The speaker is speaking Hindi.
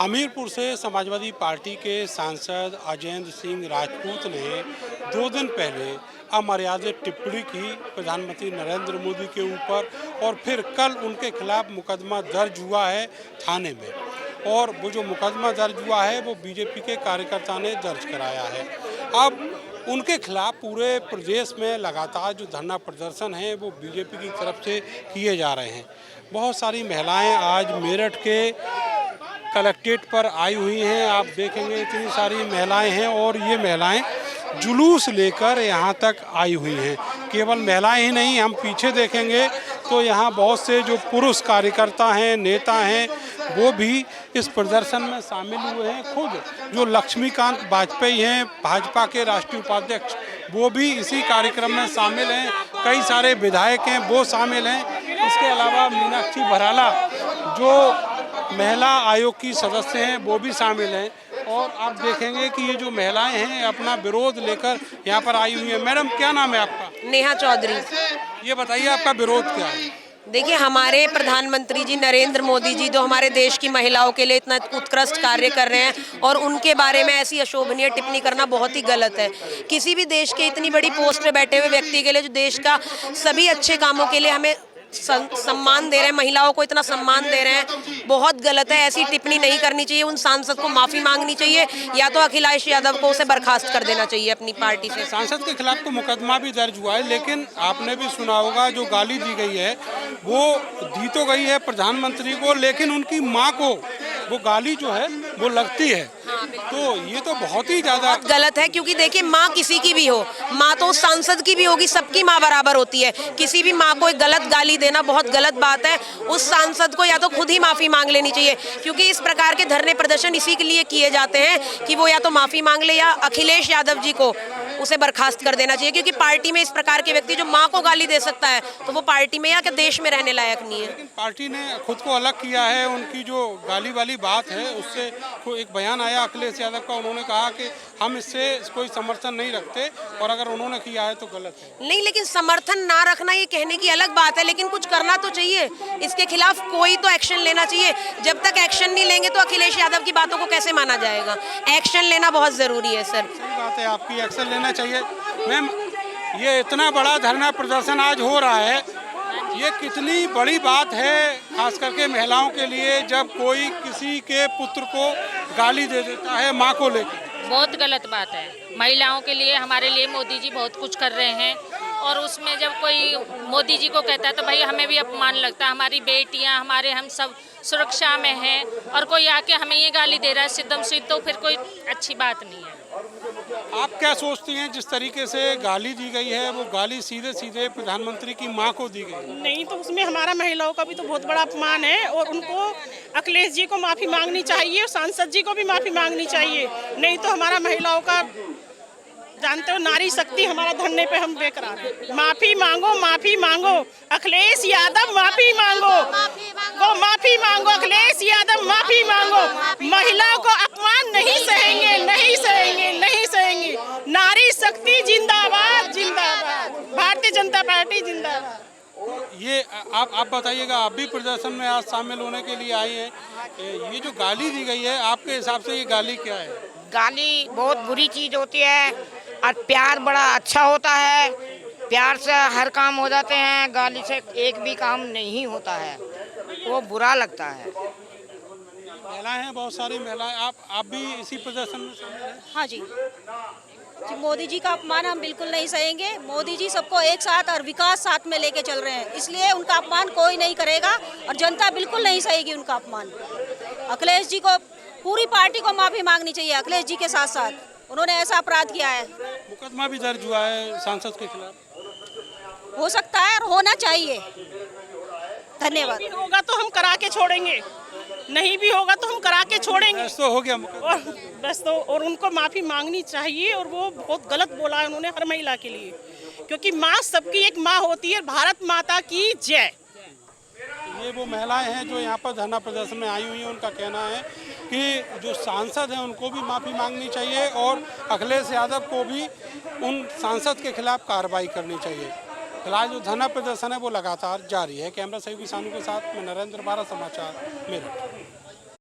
हमीरपुर से समाजवादी पार्टी के सांसद अजयेंद्र सिंह राजपूत ने 2 दिन पहले अमर्यादित टिप्पणी की प्रधानमंत्री नरेंद्र मोदी के ऊपर और फिर कल उनके खिलाफ मुकदमा दर्ज हुआ है थाने में। और वो जो मुकदमा दर्ज हुआ है वो बीजेपी के कार्यकर्ता ने दर्ज कराया है। अब उनके खिलाफ पूरे प्रदेश में लगातार जो धरना प्रदर्शन है वो बीजेपी की तरफ से किए जा रहे हैं। बहुत सारी महिलाएं आज मेरठ के कलेक्ट्रेट पर आई हुई हैं। आप देखेंगे इतनी सारी महिलाएं हैं और ये महिलाएं जुलूस लेकर यहाँ तक आई हुई हैं। केवल महिलाएं ही नहीं, हम पीछे देखेंगे तो यहाँ बहुत से जो पुरुष कार्यकर्ता हैं, नेता हैं, वो भी इस प्रदर्शन में शामिल हुए हैं। खुद जो लक्ष्मीकांत वाजपेयी हैं, भाजपा के राष्ट्रीय उपाध्यक्ष, वो भी इसी कार्यक्रम में शामिल हैं। कई सारे विधायक हैं वो शामिल हैं। इसके अलावा मीनाक्षी भराला जो महिला आयोग की सदस्य हैं वो भी शामिल हैं। और आप देखेंगे कि ये जो महिलाएं हैं अपना विरोध लेकर यहाँ पर आई हुई हैं। मैडम, क्या नाम है आपका? नेहा चौधरी। ये बताइए आपका विरोध क्या है? देखिए, हमारे प्रधानमंत्री जी नरेंद्र मोदी जी जो हमारे देश की महिलाओं के लिए इतना उत्कृष्ट कार्य कर रहे हैं और उनके बारे में ऐसी अशोभनीय टिप्पणी करना बहुत ही गलत है। किसी भी देश के इतनी बड़ी पोस्ट पे बैठे हुए व्यक्ति के लिए, जो देश का सभी अच्छे कामों के लिए हमें सम्मान दे रहे हैं, महिलाओं को इतना सम्मान दे रहे हैं, बहुत गलत है। ऐसी टिप्पणी नहीं करनी चाहिए। उन सांसद को माफ़ी मांगनी चाहिए या तो अखिलेश यादव को उसे बर्खास्त कर देना चाहिए अपनी पार्टी से। सांसद के खिलाफ तो मुकदमा भी दर्ज हुआ है, लेकिन आपने भी सुना होगा जो गाली दी गई है वो दी तो गई है प्रधानमंत्री को, लेकिन उनकी माँ को वो गाली जो है वो लगती है। तो ये तो बहुत ही ज़्यादा गलत है, क्योंकि देखिए, माँ किसी की भी हो, माँ तो उस सांसद की भी होगी, सबकी माँ बराबर होती है। किसी भी माँ को एक गलत गाली देना बहुत गलत बात है। उस सांसद को या तो खुद ही माफ़ी मांग लेनी चाहिए, क्योंकि इस प्रकार के धरने प्रदर्शन इसी के लिए किए जाते हैं कि वो या तो माफ़ी मांग ले या अखिलेश यादव जी को उसे बर्खास्त कर देना चाहिए। क्योंकि पार्टी में इस प्रकार के व्यक्ति जो माँ को गाली दे सकता है तो वो पार्टी में या कि देश में रहने लायक नहीं है। लेकिन पार्टी ने खुद को अलग किया है। उनकी जो गाली वाली बात है उससे एक बयान आया अखिलेश यादव का, उन्होंने कहा कि हम इससे कोई समर्थन नहीं रखते और अगर उन्होंने किया है तो गलत है। नहीं, लेकिन समर्थन ना रखना ये कहने की अलग बात है, लेकिन कुछ करना तो चाहिए। इसके खिलाफ कोई तो एक्शन लेना चाहिए। जब तक एक्शन नहीं लेंगे तो अखिलेश यादव की बातों को कैसे माना जाएगा? एक्शन लेना बहुत जरूरी है सर। सही बात है आपकी, एक्शन लेना चाहिए। मैम, ये इतना बड़ा धरना प्रदर्शन आज हो रहा है, ये कितनी बड़ी बात है खास करके महिलाओं के लिए, जब कोई किसी के पुत्र को गाली दे देता है माँ को लेकर? बहुत गलत बात है। महिलाओं के लिए, हमारे लिए मोदी जी बहुत कुछ कर रहे हैं और उसमें जब कोई मोदी जी को कहता है तो भाई हमें भी अपमान लगता है। हमारी बेटियां, हमारे हम सब सुरक्षा में हैं और कोई आके हमें ये गाली दे रहा है सिद्धम सिद्ध, तो फिर कोई अच्छी बात नहीं है। आप क्या सोचती हैं जिस तरीके से गाली दी गई है, वो गाली सीधे सीधे प्रधानमंत्री की मां को दी गई? नहीं, तो उसमें हमारा महिलाओं का भी तो बहुत बड़ा अपमान है और उनको अखिलेश जी को माफ़ी मांगनी चाहिए और सांसद जी को भी माफ़ी मांगनी चाहिए। नहीं तो हमारा महिलाओं का, जानते हो, नारी शक्ति हमारा धरने पे हम बेकरार हैं। माफ़ी मांगो, माफ़ी मांगो, अखिलेश यादव माफ़ी मांगो, वो माफ़ी मांगो, अखिलेश यादव माफ़ी मांगो। महिलाओं को अपमान नहीं सहेंगे, नहीं सहेंगे, नहीं सहेंगे। नारी शक्ति जिंदाबाद, जिंदाबाद, भारतीय जनता पार्टी जिंदाबाद। ये आप बताइएगा, आप भी प्रदर्शन में आज शामिल होने के लिए आई हैं। ये जो गाली दी गई है, आपके हिसाब से ये गाली क्या है? गाली बहुत बुरी चीज़ होती है और प्यार बड़ा अच्छा होता है। प्यार से हर काम हो जाते हैं, गाली से एक भी काम नहीं होता है, वो बुरा लगता है। महिलाएं हैं, बहुत सारी महिलाएं। आप भी इसी प्रदर्शन में शामिल हैं? हाँ जी, मोदी जी का अपमान हम बिल्कुल नहीं सहेंगे। मोदी जी सबको एक साथ और विकास साथ में लेके चल रहे हैं, इसलिए उनका अपमान कोई नहीं करेगा और जनता बिल्कुल नहीं सहेगी उनका अपमान। अखिलेश जी को, पूरी पार्टी को माफ़ी मांगनी चाहिए अखिलेश जी के साथ साथ। उन्होंने ऐसा अपराध किया है। मुकदमा भी दर्ज हुआ है सांसद के खिलाफ। हो सकता है और होना चाहिए। धन्यवाद। नहीं भी होगा तो हम करा के छोड़ेंगे, नहीं भी होगा तो हम करा के छोड़ेंगे। बस तो हो गया मुकदमा। और बस तो, और उनको माफ़ी मांगनी चाहिए। और वो बहुत गलत बोला है उन्होंने हर महिला के लिए, क्योंकि माँ सबकी एक माँ होती है। भारत माता की जय। ये वो महिलाएं हैं जो यहाँ पर धरना प्रदर्शन में आई हुई हैं। उनका कहना है कि जो सांसद हैं उनको भी माफ़ी मांगनी चाहिए और अखिलेश यादव को भी उन सांसद के खिलाफ कार्रवाई करनी चाहिए। फिलहाल जो धरना प्रदर्शन है वो लगातार जारी है। कैमरा सहयोगी सानू के साथ मैं नरेंद्र बारा, समाचार मेरठ।